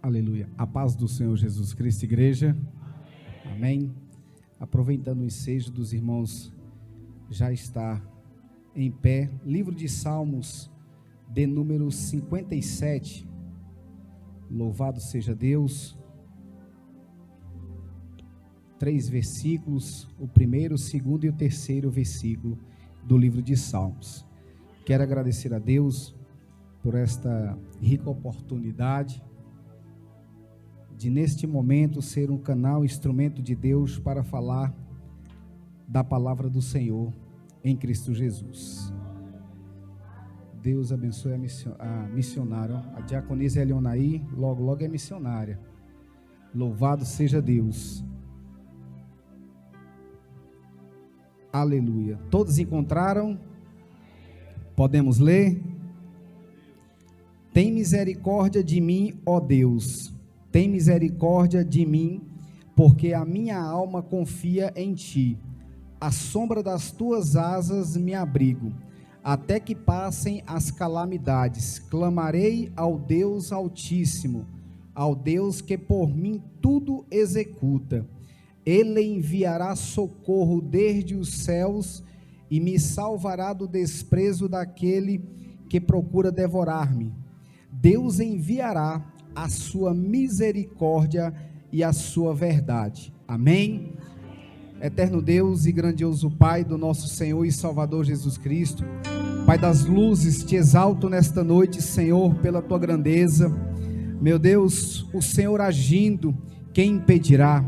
Aleluia. A paz do Senhor Jesus Cristo, igreja. Amém. Aproveitando o ensejo dos irmãos, já está em pé. Livro de Salmos, de número 57. Louvado seja Deus. 3 versículos, o primeiro, o segundo e o terceiro versículo do livro de Salmos. Quero agradecer a Deus por esta rica oportunidade de neste momento ser um canal, instrumento de Deus para falar da palavra do Senhor em Cristo Jesus. Deus abençoe a missionária, a diaconisa Elionaí, logo é missionária. Louvado seja Deus. Aleluia. Todos encontraram? Podemos ler? Tem misericórdia de mim, ó Deus. Tem misericórdia de mim, porque a minha alma confia em ti. À sombra das tuas asas me abrigo, até que passem as calamidades. Clamarei ao Deus Altíssimo, ao Deus que por mim tudo executa. Ele enviará socorro desde os céus e me salvará do desprezo daquele que procura devorar-me. Deus enviará a sua misericórdia e a sua verdade. Amém? Eterno Deus e grandioso Pai do nosso Senhor e Salvador Jesus Cristo, Pai das luzes, te exalto nesta noite, Senhor, pela tua grandeza. Meu Deus, o Senhor agindo, quem impedirá?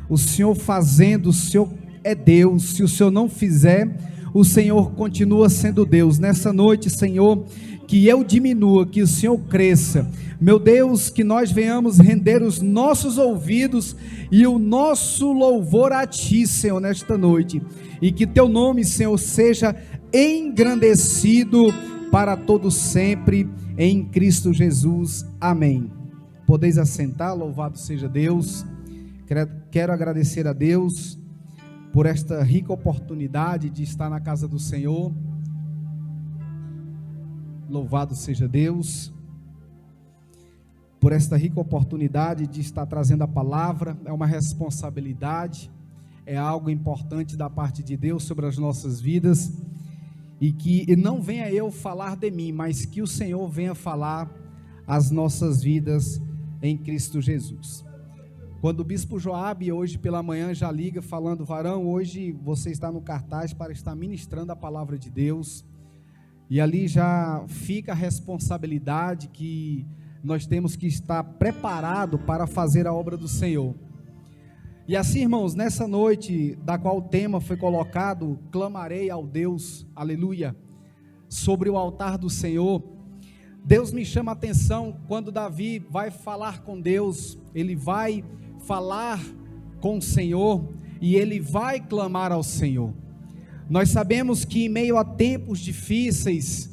O Senhor fazendo, o Senhor é Deus. Se o Senhor não fizer, o Senhor continua sendo Deus. Nessa noite, Senhor, que eu diminua, que o Senhor cresça. Meu Deus, que nós venhamos render os nossos ouvidos e o nosso louvor a Ti, Senhor, nesta noite. E que Teu nome, Senhor, seja engrandecido para todo sempre, em Cristo Jesus. Amém. Podeis assentar, louvado seja Deus. Quero agradecer a Deus por esta rica oportunidade de estar na casa do Senhor. Louvado seja Deus por esta rica oportunidade de estar trazendo a palavra. É uma responsabilidade, é algo importante da parte de Deus sobre as nossas vidas, e que não venha eu falar de mim, mas que o Senhor venha falar as nossas vidas em Cristo Jesus. Quando o bispo Joabe hoje pela manhã já liga falando: varão, hoje você está no cartaz para estar ministrando a palavra de Deus, e ali já fica a responsabilidade que nós temos que estar preparado para fazer a obra do Senhor. E assim, irmãos, nessa noite, da qual o tema foi colocado, clamarei ao Deus, aleluia, sobre o altar do Senhor. Deus me chama a atenção quando Davi vai falar com Deus, ele vai falar com o Senhor e ele vai clamar ao Senhor. Nós sabemos que em meio a tempos difíceis,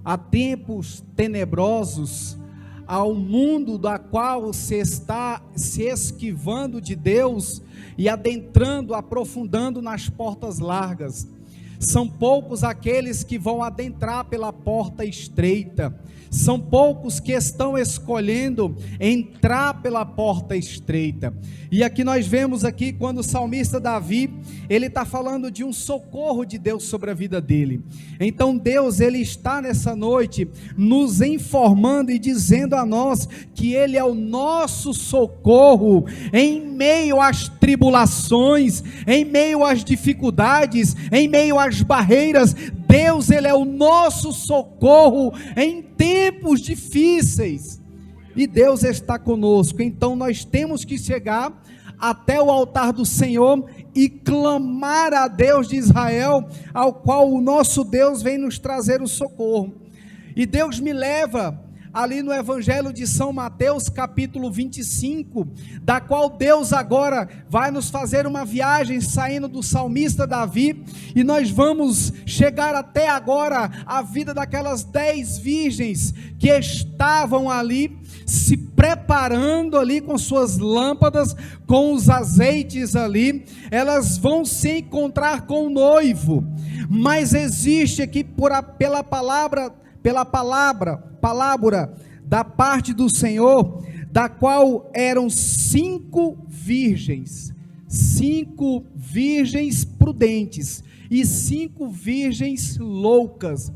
a tempos tenebrosos, ao mundo da qual se está se esquivando de Deus e adentrando, aprofundando nas portas largas, são poucos aqueles que vão adentrar pela porta estreita, são poucos que estão escolhendo entrar pela porta estreita. E aqui nós vemos aqui quando o salmista Davi, ele está falando de um socorro de Deus sobre a vida dele. Então Deus, ele está nessa noite nos informando e dizendo a nós que ele é o nosso socorro em meio às tribulações, em meio às dificuldades, em meio às barreiras. Deus, ele é o nosso socorro em tempos difíceis, e Deus está conosco. Então nós temos que chegar até o altar do Senhor e clamar a Deus de Israel, ao qual o nosso Deus vem nos trazer o socorro. E Deus me leva ali no Evangelho de São Mateus, capítulo 25, da qual Deus agora vai nos fazer uma viagem saindo do salmista Davi, e nós vamos chegar até agora a vida daquelas 10 virgens que estavam ali se preparando ali com suas lâmpadas, com os azeites ali. Elas vão se encontrar com o noivo, mas existe aqui pela palavra da parte do Senhor, da qual eram 5 virgens prudentes e 5 virgens loucas.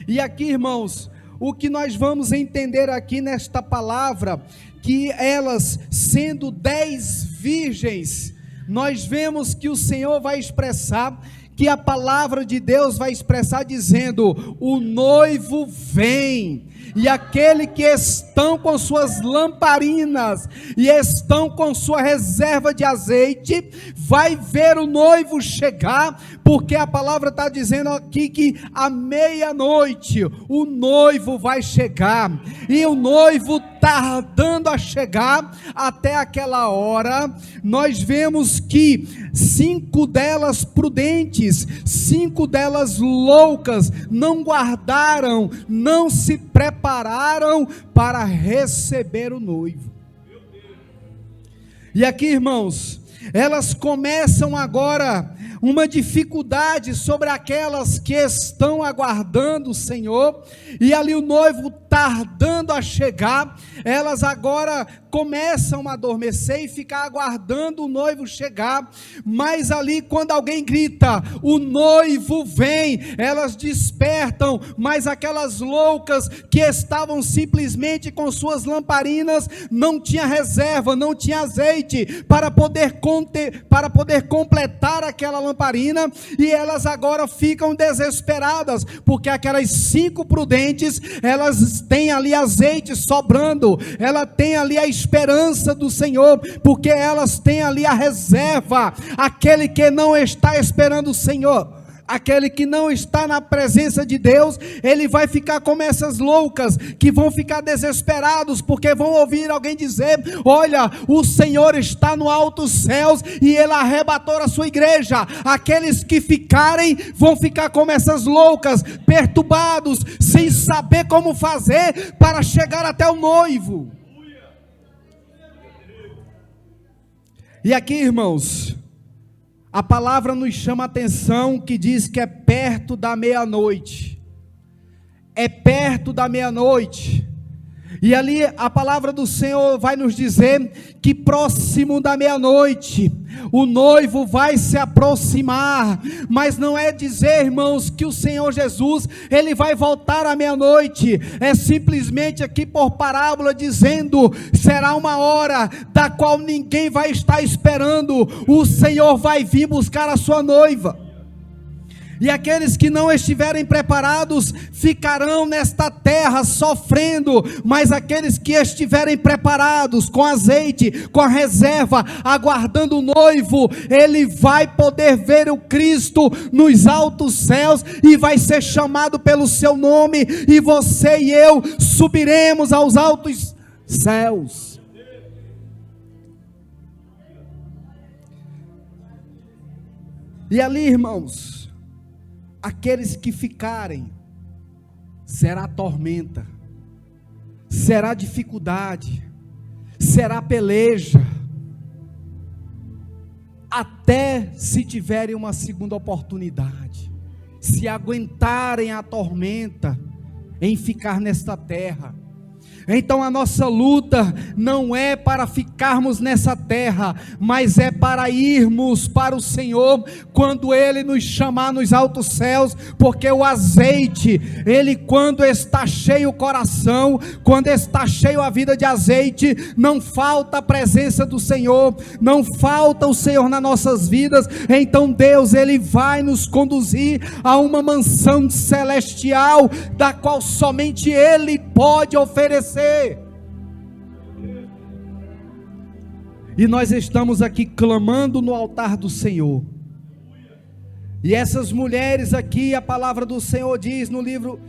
E aqui, irmãos, o que nós vamos entender aqui nesta palavra, que elas sendo 10 virgens, nós vemos que o Senhor vai expressar, que a palavra de Deus vai expressar dizendo: o noivo vem. E aquele que estão com suas lamparinas e estão com sua reserva de azeite, vai ver o noivo chegar, porque a palavra está dizendo aqui que à meia-noite o noivo vai chegar, e o noivo tardando a chegar até aquela hora, nós vemos que 5 delas prudentes, 5 delas loucas, não guardaram, não se prepararam para receber o noivo. E aqui, irmãos, elas começam agora uma dificuldade sobre aquelas que estão aguardando o Senhor, e ali o noivo tardando a chegar, elas agora começam a adormecer e ficar aguardando o noivo chegar, mas ali quando alguém grita, o noivo vem, elas despertam, mas aquelas loucas que estavam simplesmente com suas lamparinas, não tinha reserva, não tinha azeite, para poder completar aquela lamparina, e elas agora ficam desesperadas, porque aquelas 5 prudentes, elas têm ali azeite sobrando, ela tem ali a esperança do Senhor, porque elas têm ali a reserva. Aquele que não está esperando o Senhor, aquele que não está na presença de Deus, ele vai ficar como essas loucas, que vão ficar desesperados, porque vão ouvir alguém dizer: olha, o Senhor está no alto céus, e ele arrebatou a sua igreja. Aqueles que ficarem, vão ficar como essas loucas, perturbados, sem saber como fazer, para chegar até o noivo. E aqui, irmãos, a palavra nos chama a atenção, que diz que é perto da meia-noite. É perto da meia-noite. E ali a palavra do Senhor vai nos dizer que próximo da meia-noite, o noivo vai se aproximar. Mas não é dizer, irmãos, que o Senhor Jesus, ele vai voltar à meia-noite. É simplesmente aqui por parábola dizendo, será uma hora da qual ninguém vai estar esperando. O Senhor vai vir buscar a sua noiva. E aqueles que não estiverem preparados ficarão nesta terra sofrendo, mas aqueles que estiverem preparados, com azeite, com a reserva, aguardando o noivo, ele vai poder ver o Cristo nos altos céus, e vai ser chamado pelo seu nome, e você e eu subiremos aos altos céus. E ali, irmãos, aqueles que ficarem, será tormenta, será dificuldade, será peleja, até se tiverem uma segunda oportunidade, se aguentarem a tormenta em ficar nesta terra. Então a nossa luta não é para ficarmos nessa terra, mas é para irmos para o Senhor, quando Ele nos chamar nos altos céus, porque o azeite, Ele quando está cheio o coração, quando está cheio a vida de azeite, não falta a presença do Senhor, não falta o Senhor nas nossas vidas. Então Deus, Ele vai nos conduzir a uma mansão celestial, da qual somente Ele pode oferecer. E nós estamos aqui clamando no altar do Senhor. E essas mulheres aqui, a palavra do Senhor diz no livro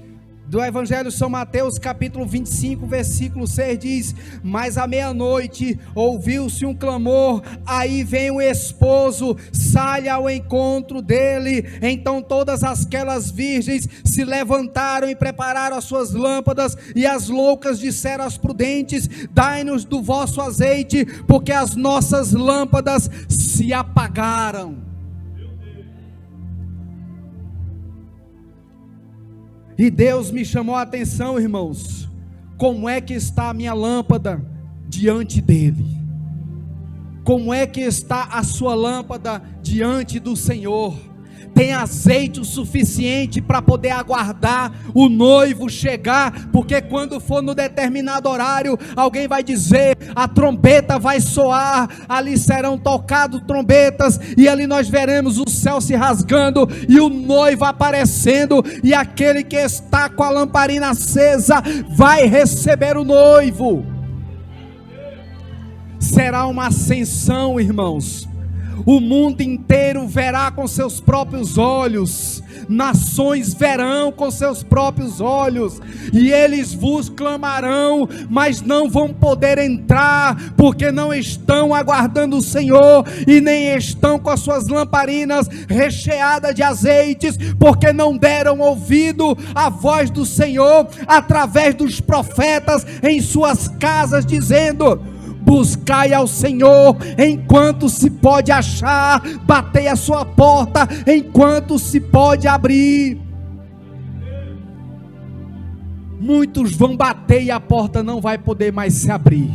do Evangelho de São Mateus, capítulo 25, versículo 6, diz: mas à meia-noite ouviu-se um clamor, aí vem o esposo, sai ao encontro dele. Então todas aquelas virgens se levantaram e prepararam as suas lâmpadas, e as loucas disseram às prudentes: dai-nos do vosso azeite, porque as nossas lâmpadas se apagaram. E Deus me chamou a atenção, irmãos, como é que está a minha lâmpada diante dele. Como é que está a sua lâmpada diante do Senhor? Tem azeite o suficiente para poder aguardar o noivo chegar? Porque quando for no determinado horário, alguém vai dizer, a trombeta vai soar, ali serão tocados trombetas, e ali nós veremos o céu se rasgando, e o noivo aparecendo, e aquele que está com a lamparina acesa, vai receber o noivo. Será uma ascensão, irmãos. O mundo inteiro verá com seus próprios olhos, nações verão com seus próprios olhos, e eles vos clamarão, mas não vão poder entrar, porque não estão aguardando o Senhor, e nem estão com as suas lamparinas recheadas de azeites, porque não deram ouvido à voz do Senhor, através dos profetas em suas casas, dizendo: buscai ao Senhor enquanto se pode achar, batei a sua porta enquanto se pode abrir. Muitos vão bater e a porta não vai poder mais se abrir.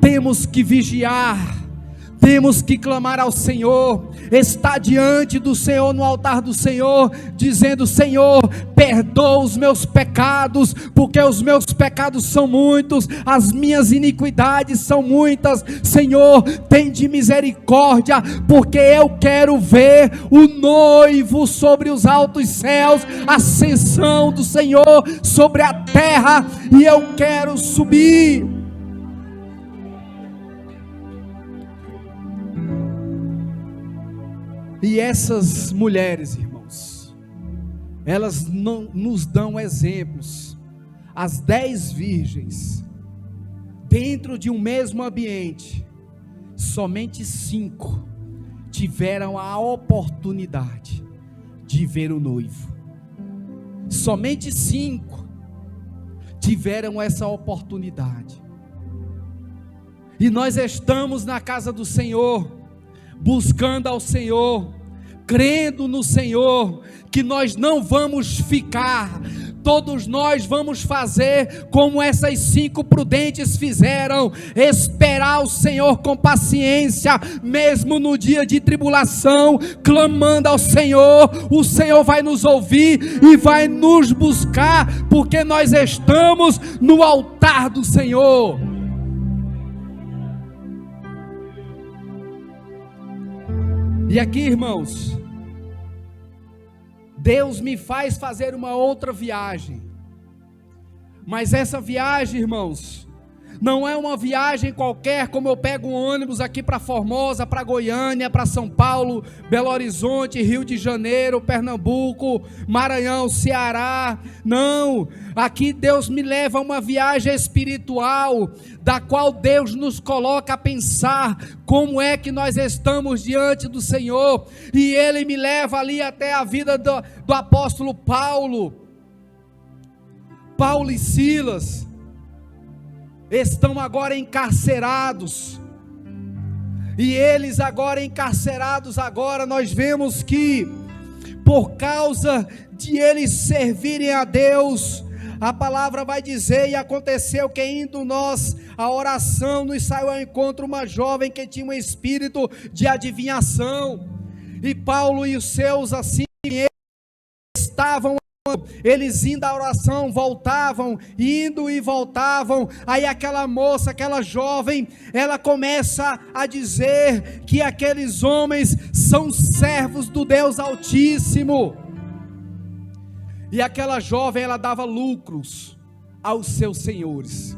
Temos que vigiar, temos que clamar ao Senhor, estar diante do Senhor, no altar do Senhor, dizendo: Senhor, perdoa os meus pecados, porque os meus pecados são muitos, as minhas iniquidades são muitas. Senhor, tende misericórdia, porque eu quero ver o noivo sobre os altos céus, a ascensão do Senhor sobre a terra, e eu quero subir. E essas mulheres, irmãos, elas não nos dão exemplos. As 10 virgens, dentro de um mesmo ambiente, somente 5 tiveram a oportunidade de ver o noivo. Somente 5 tiveram essa oportunidade. E nós estamos na casa do Senhor, buscando ao Senhor, crendo no Senhor, que nós não vamos ficar, todos nós vamos fazer como essas 5 prudentes fizeram, esperar o Senhor com paciência, mesmo no dia de tribulação, clamando ao Senhor. O Senhor vai nos ouvir e vai nos buscar, porque nós estamos no altar do Senhor. E aqui, irmãos, Deus me faz fazer uma outra viagem, mas essa viagem, irmãos, não é uma viagem qualquer, como eu pego um ônibus aqui para Formosa, para Goiânia, para São Paulo, Belo Horizonte, Rio de Janeiro, Pernambuco, Maranhão, Ceará. Não, aqui Deus me leva a uma viagem espiritual, da qual Deus nos coloca a pensar como é que nós estamos diante do Senhor, e Ele me leva ali até a vida do apóstolo Paulo. Paulo e Silas estão agora encarcerados, e eles agora encarcerados, agora nós vemos que por causa de eles servirem a Deus, a palavra vai dizer: e aconteceu que indo nós a oração, nos saiu ao encontro uma jovem que tinha um espírito de adivinhação, e Paulo e os seus assim estavam, eles indo à oração, voltavam, indo e voltavam. Aí aquela moça, aquela jovem, ela começa a dizer que aqueles homens são servos do Deus Altíssimo. E aquela jovem, ela dava lucros aos seus senhores.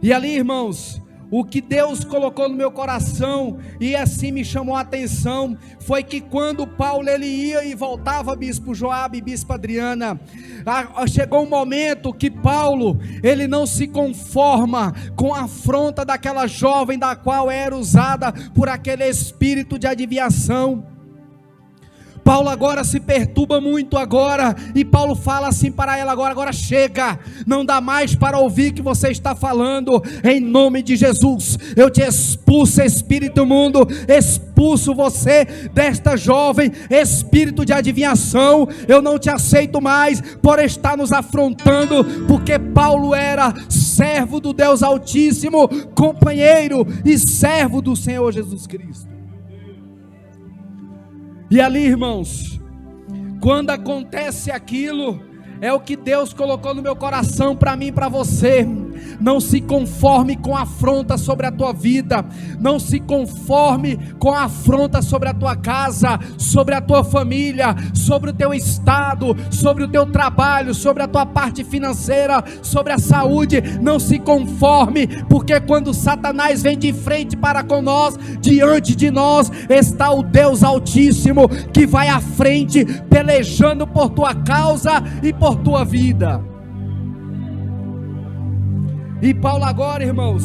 E ali, irmãos, o que Deus colocou no meu coração, e assim me chamou a atenção, foi que quando Paulo ele ia e voltava, bispo Joabe e bispo Adriana, chegou um momento que Paulo, ele não se conforma com a afronta daquela jovem, da qual era usada por aquele espírito de adivinhação. Paulo agora se perturba muito agora, e Paulo fala assim para ela agora chega, não dá mais para ouvir o que você está falando, em nome de Jesus, eu te expulso espírito imundo, expulso você desta jovem, espírito de adivinhação, eu não te aceito mais, por estar nos afrontando, porque Paulo era servo do Deus Altíssimo, companheiro e servo do Senhor Jesus Cristo. E ali, irmãos, quando acontece aquilo, é o que Deus colocou no meu coração para mim e para você. Não se conforme com a afronta sobre a tua vida, não se conforme com a afronta sobre a tua casa, sobre a tua família, sobre o teu estado, sobre o teu trabalho, sobre a tua parte financeira, sobre a saúde. Não se conforme, porque quando Satanás vem de frente para com nós, diante de nós está o Deus Altíssimo, que vai à frente, pelejando por tua causa e por tua vida. E Paulo agora, irmãos,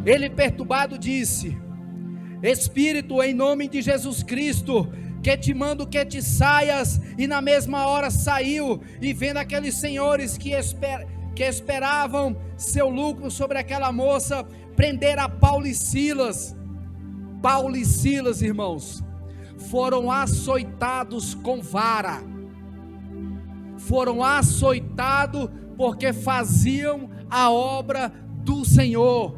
ele perturbado disse: Espírito, em nome de Jesus Cristo, que te mando que te saias. E na mesma hora saiu, e vendo aqueles senhores que esperavam seu lucro sobre aquela moça, prenderam Paulo e Silas. Paulo e Silas, irmãos, foram açoitados com vara, foram açoitados porque faziam a obra do Senhor.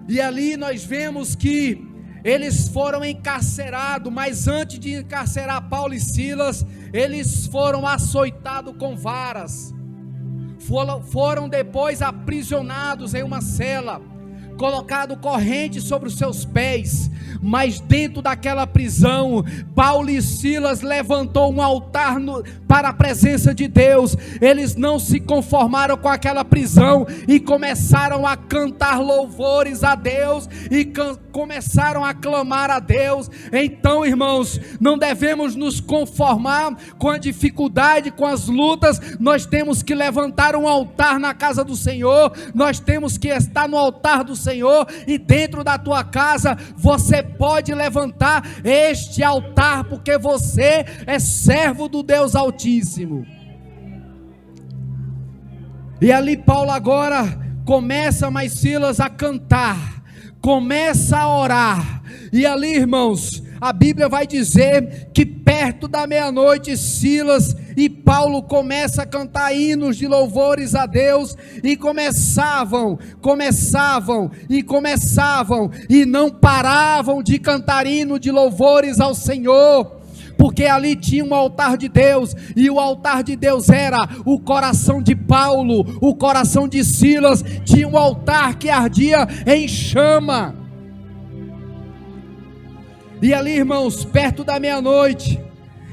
E ali nós vemos que eles foram encarcerados, mas antes de encarcerar Paulo e Silas, eles foram açoitados com varas, foram depois aprisionados em uma cela, colocado corrente sobre os seus pés, mas dentro daquela prisão, Paulo e Silas levantou um altar para a presença de Deus. Eles não se conformaram com aquela prisão e começaram a cantar louvores a Deus e começaram a clamar a Deus. Então, irmãos, não devemos nos conformar com a dificuldade, com as lutas. Nós temos que levantar um altar na casa do Senhor, nós temos que estar no altar do Senhor, e dentro da tua casa você pode levantar este altar, porque você é servo do Deus Altíssimo. E ali Paulo agora começa, mais Silas, a cantar, começa a orar, e ali, irmãos, a Bíblia vai dizer que perto da meia-noite, Silas e Paulo começam a cantar hinos de louvores a Deus, e começavam, e não paravam de cantar hino de louvores ao Senhor, porque ali tinha um altar de Deus, e o altar de Deus era o coração de Paulo, o coração de Silas, tinha um altar que ardia em chama. E ali, irmãos, perto da meia-noite,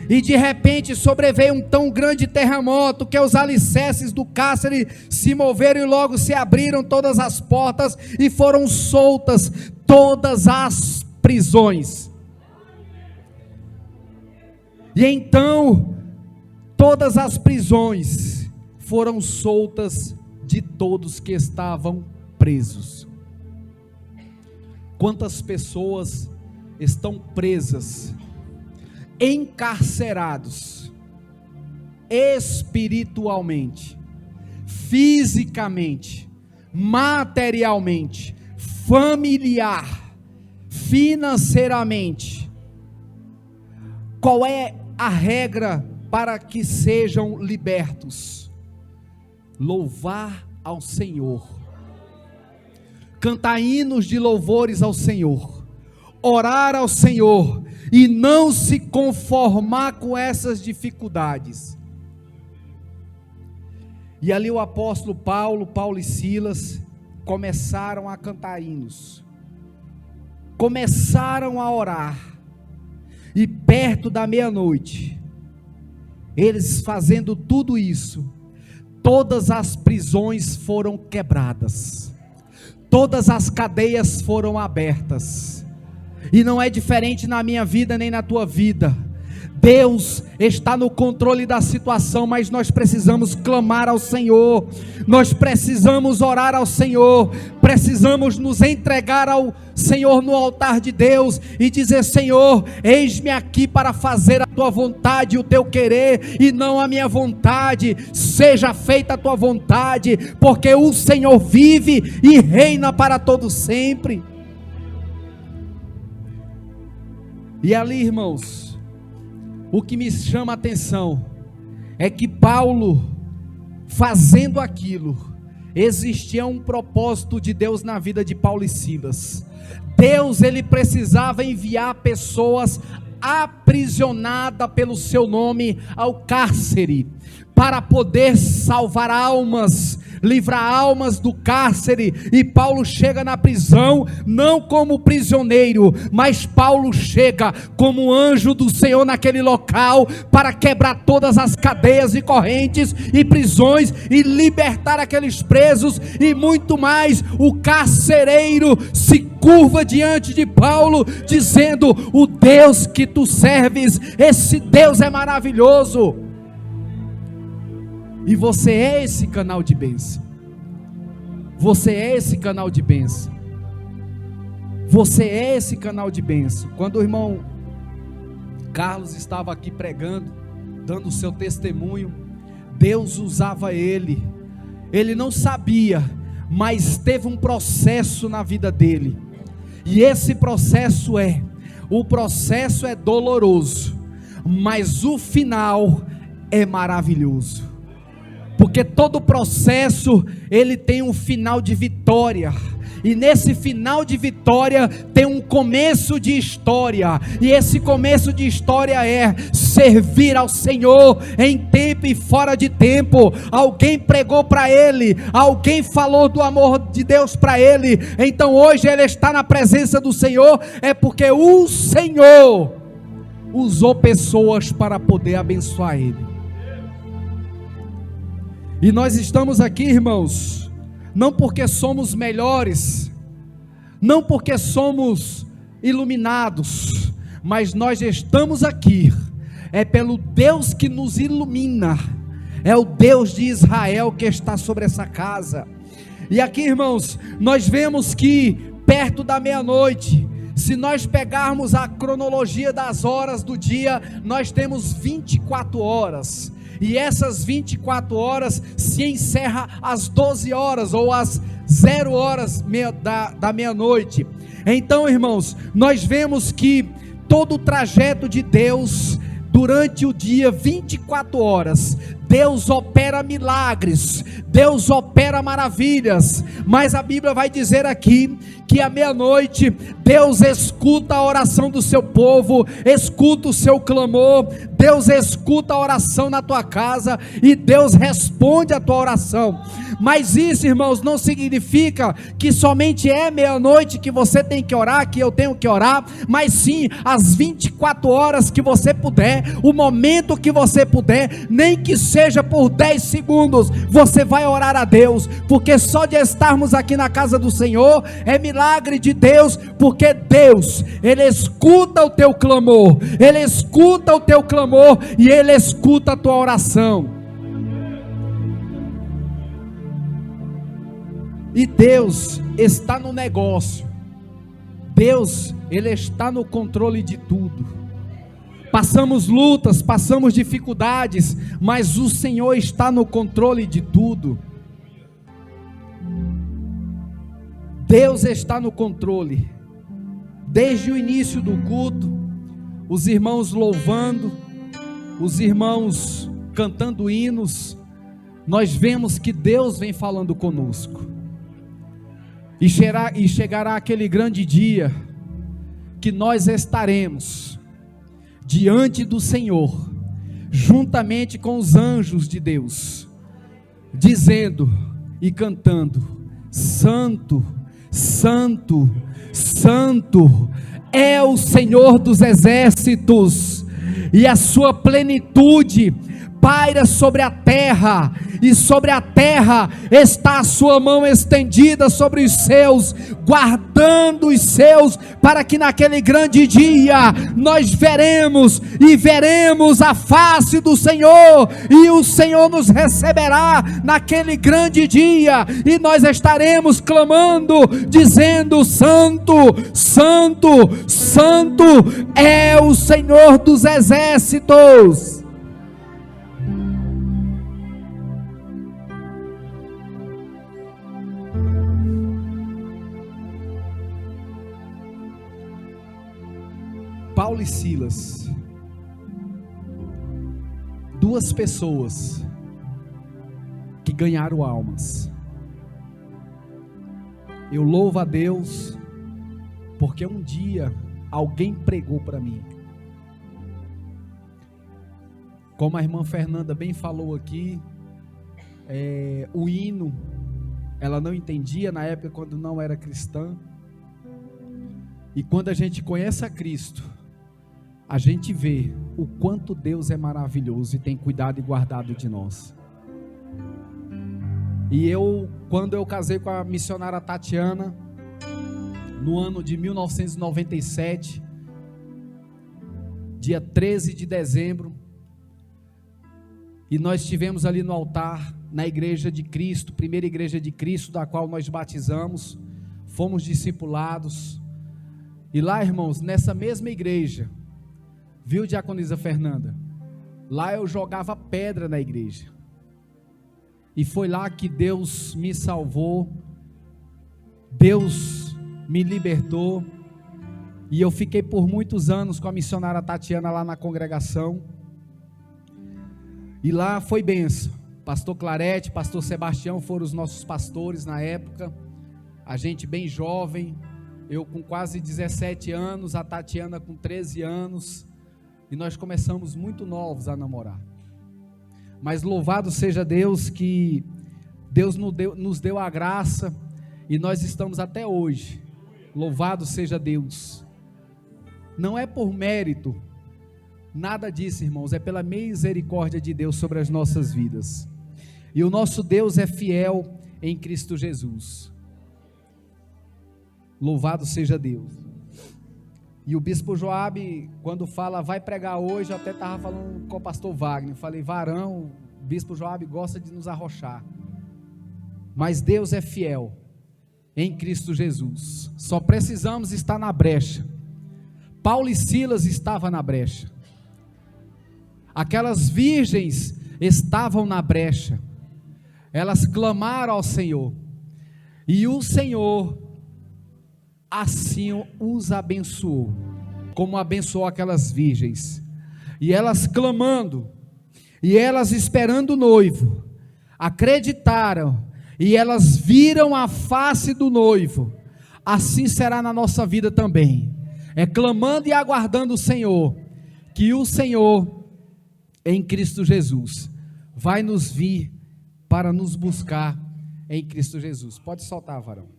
e de repente sobreveio um tão grande terremoto, que os alicerces do cárcere se moveram, e logo se abriram todas as portas, e foram soltas todas as prisões. E então, todas as prisões foram soltas de todos que estavam presos. Quantas pessoas estão presas, encarcerados, espiritualmente, fisicamente, materialmente, familiar, financeiramente. Qual é a regra para que sejam libertos? Louvar ao Senhor, cantar hinos de louvores ao Senhor, orar ao Senhor, e não se conformar com essas dificuldades. E ali o apóstolo Paulo e Silas começaram a cantar hinos, começaram a orar, e perto da meia-noite, eles fazendo tudo isso, todas as prisões foram quebradas, todas as cadeias foram abertas. E não é diferente na minha vida nem na tua vida. Deus está no controle da situação, mas nós precisamos clamar ao Senhor, nós precisamos orar ao Senhor, precisamos nos entregar ao Senhor no altar de Deus e dizer: Senhor, eis-me aqui para fazer a tua vontade, o teu querer e não a minha vontade, seja feita a tua vontade, porque o Senhor vive e reina para todo sempre. E ali, irmãos, o que me chama a atenção é que Paulo, fazendo aquilo, existia um propósito de Deus na vida de Paulo e Silas. Deus, ele precisava enviar pessoas aprisionadas pelo seu nome ao cárcere, para poder salvar almas, livrar almas do cárcere. E Paulo chega na prisão, não como prisioneiro, mas Paulo chega como anjo do Senhor naquele local, para quebrar todas as cadeias e correntes e prisões, e libertar aqueles presos, e muito mais. O carcereiro se curva diante de Paulo, dizendo: o Deus que tu serves, esse Deus é maravilhoso. E você é esse canal de bênção. Você é esse canal de bênção. Você é esse canal de bênção. Quando o irmão Carlos estava aqui pregando, dando o seu testemunho, Deus usava ele. Ele não sabia, mas teve um processo na vida dele. E esse processo é doloroso, mas o final é maravilhoso. Porque todo processo, ele tem um final de vitória, e nesse final de vitória, tem um começo de história, e esse começo de história é servir ao Senhor, em tempo e fora de tempo. Alguém pregou para ele, alguém falou do amor de Deus para ele, então hoje ele está na presença do Senhor, é porque o Senhor usou pessoas para poder abençoar ele. E nós estamos aqui, irmãos, não porque somos melhores, não porque somos iluminados, mas nós estamos aqui, é pelo Deus que nos ilumina, é o Deus de Israel que está sobre essa casa. E aqui, irmãos, nós vemos que perto da meia-noite, se nós pegarmos a cronologia das horas do dia, nós temos 24 horas, e essas 24 horas se encerra às 12 horas, ou às 0 horas da meia-noite. Então, irmãos, nós vemos que todo o trajeto de Deus, durante o dia, 24 horas, Deus opera milagres, Deus opera maravilhas, mas a Bíblia vai dizer aqui, que à meia-noite, Deus escuta a oração do seu povo, escuta o seu clamor, Deus escuta a oração na tua casa, e Deus responde a tua oração. Mas isso, irmãos, não significa que somente é meia-noite que você tem que orar, que eu tenho que orar, mas sim, as 24 horas que você puder, o momento que você puder, nem que seja por 10 segundos, você vai orar a Deus, porque só de estarmos aqui na casa do Senhor, é milagre de Deus, porque Deus, Ele escuta o teu clamor, Ele escuta o teu clamor, e Ele escuta a tua oração. E Deus está no negócio, Deus, Ele está no controle de tudo. Passamos lutas, passamos dificuldades, mas o Senhor está no controle de tudo. Deus está no controle. Desde o início do culto, os irmãos louvando, os irmãos cantando hinos, nós vemos que Deus vem falando conosco. E chegará aquele grande dia, que nós estaremos diante do Senhor, juntamente com os anjos de Deus, dizendo e cantando: Santo, Santo, Santo é o Senhor dos exércitos, e a sua plenitude paira sobre a terra, e sobre a terra está a sua mão estendida sobre os seus, guardando os seus, para que naquele grande dia nós veremos a face do Senhor, e o Senhor nos receberá naquele grande dia, e nós estaremos clamando, dizendo: Santo, Santo, Santo é o Senhor dos exércitos. Paulo e Silas, duas pessoas que ganharam almas. Eu louvo a Deus, porque um dia alguém pregou para mim. Como a irmã Fernanda bem falou aqui, o hino, ela não entendia na época quando não era cristã. E quando a gente conhece a Cristo, a gente vê o quanto Deus é maravilhoso e tem cuidado e guardado de nós. E quando eu casei com a missionária Tatiana, no ano de 1997, dia 13 de dezembro, e nós estivemos ali no altar, na igreja de Cristo, primeira igreja de Cristo, da qual nós batizamos, fomos discipulados, e lá, irmãos, nessa mesma igreja, viu, diaconisa Fernanda? Lá eu jogava pedra na igreja. E foi lá que Deus me salvou. Deus me libertou. E eu fiquei por muitos anos com a missionária Tatiana lá na congregação. E lá foi bênção. Pastor Clarete, pastor Sebastião foram os nossos pastores na época. A gente bem jovem. Eu com quase 17 anos, a Tatiana com 13 anos. E nós começamos muito novos a namorar. Mas louvado seja Deus, que Deus nos deu a graça, e nós estamos até hoje. Louvado seja Deus. Não é por mérito, nada disso, irmãos, é pela misericórdia de Deus sobre as nossas vidas. E o nosso Deus é fiel em Cristo Jesus. Louvado seja Deus. E o bispo Joabe, quando fala, vai pregar hoje, eu até estava falando com o pastor Wagner, falei, varão, o bispo Joabe gosta de nos arrochar, mas Deus é fiel em Cristo Jesus, só precisamos estar na brecha. Paulo e Silas estavam na brecha, aquelas virgens estavam na brecha, elas clamaram ao Senhor, e o Senhor assim os abençoou, como abençoou aquelas virgens, e elas clamando, e elas esperando o noivo, acreditaram, e elas viram a face do noivo. Assim será na nossa vida também, clamando e aguardando o Senhor, que o Senhor em Cristo Jesus vai nos vir para nos buscar em Cristo Jesus. Pode soltar, varão.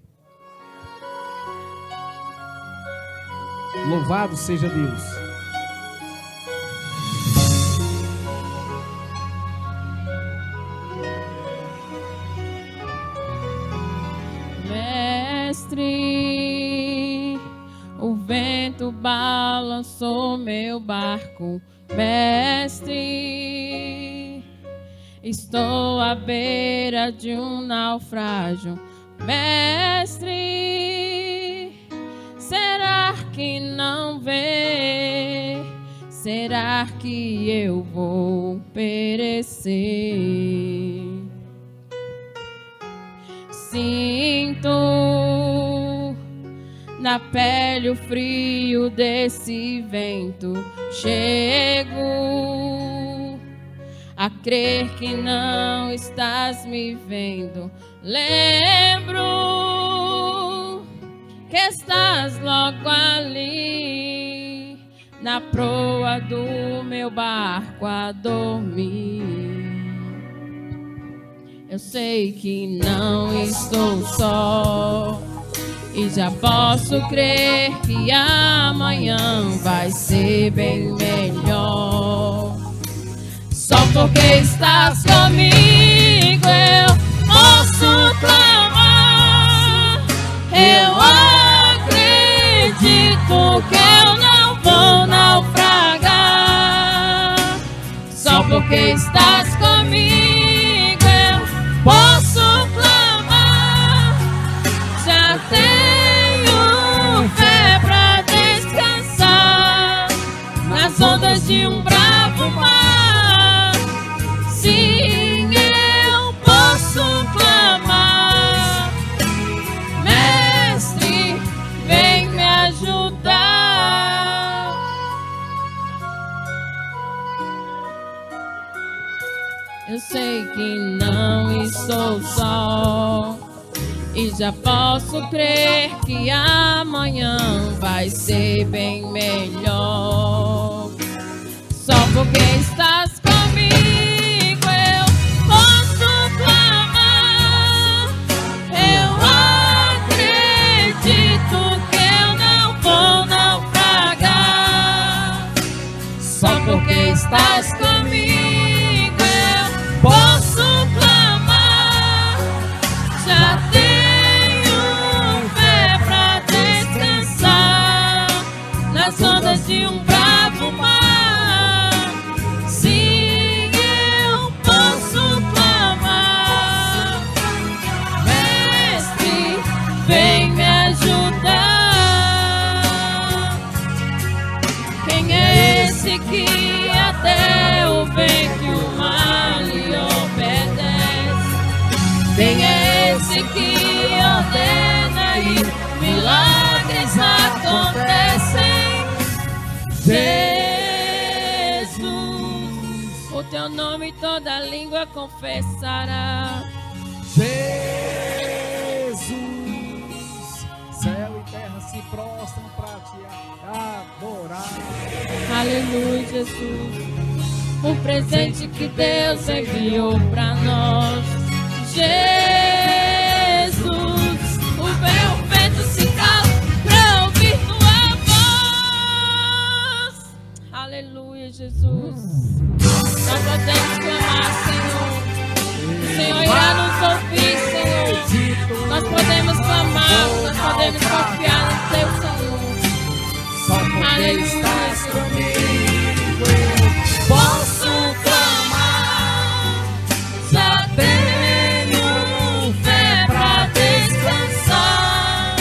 Louvado seja Deus. Mestre, o vento balançou meu barco. Mestre, estou à beira de um naufrágio. Mestre, será que não vê? Será que eu vou perecer? Sinto na pele o frio desse vento. Chego a crer que não estás me vendo. Lembro que estás logo ali, na proa do meu barco a dormir. Eu sei que não estou só, e já posso crer que amanhã vai ser bem melhor. Só porque estás comigo, eu posso clamar. Eu acredito que eu não vou naufragar. Só porque estás comigo, eu posso clamar. Já tenho fé pra descansar nas ondas de um bravo mar. Sim, eu posso clamar. Mestre, vem me ajudar. Eu sei que não estou só e já posso crer que amanhã vai ser bem melhor. Só porque estás comigo, eu posso clamar. Eu acredito que eu não vou naufragar. Só porque estás comigo, eu posso clamar. Já tenho fé pra descansar nas ondas de um bravo mar. Sim, eu posso clamar. Mestre, vem me ajudar. Quem é esse que até o vento e o mar lhe obedece? Quem é esse que ordena e milagres acontecem? Jesus, o teu nome toda língua confessará. Jesus, céu e terra se prostram para te adorar. Aleluia, Jesus, o presente que Deus enviou para nós. Jesus, o vento se cala para ouvir tua voz. Aleluia, Jesus. Nós podemos clamar, Senhor. O Senhor irá nos ouvir, Senhor. Nós podemos clamar, nós podemos confiar no teu Senhor. Só porque Aleluia. estás comigo, eu posso clamar. Já tenho fé pra descansar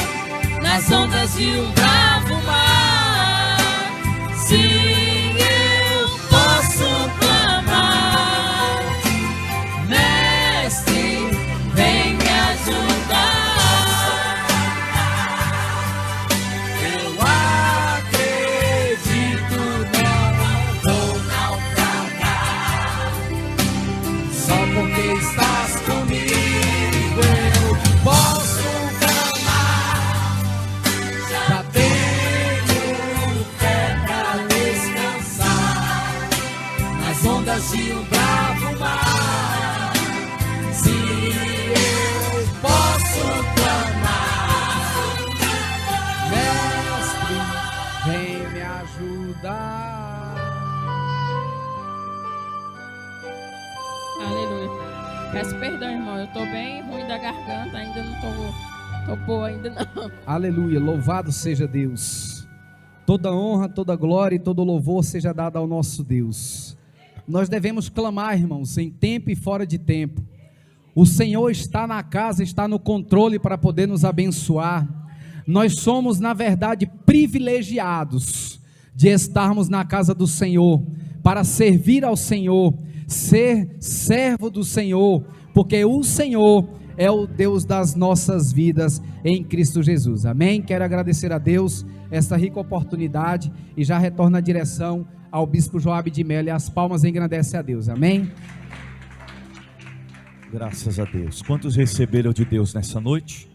nas ondas de um bravo mar. Sim, eu posso clamar. Mestre, vem me ajudar. Eu acredito, não vou naufragar. Só porque estás comigo, eu posso clamar. Já tenho fé pra descansar nas ondas de um bravo mar. Se eu posso clamar, Mestre, vem me ajudar. Aleluia. Peço perdão, irmão. Eu tô bem ruim da garganta, ainda não tô boa ainda não. Aleluia, louvado seja Deus. Toda honra, toda glória e todo louvor seja dado ao nosso Deus. Nós devemos clamar, irmãos, em tempo e fora de tempo. O Senhor está na casa, está no controle para poder nos abençoar. Nós somos, na verdade, privilegiados de estarmos na casa do Senhor, para servir ao Senhor, ser servo do Senhor, porque o Senhor é o Deus das nossas vidas em Cristo Jesus. Amém? Quero agradecer a Deus esta rica oportunidade e já retorno a direção ao Bispo Joabe de Mello, e as palmas engrandecem a Deus. Amém? Graças a Deus. Quantos receberam de Deus nessa noite?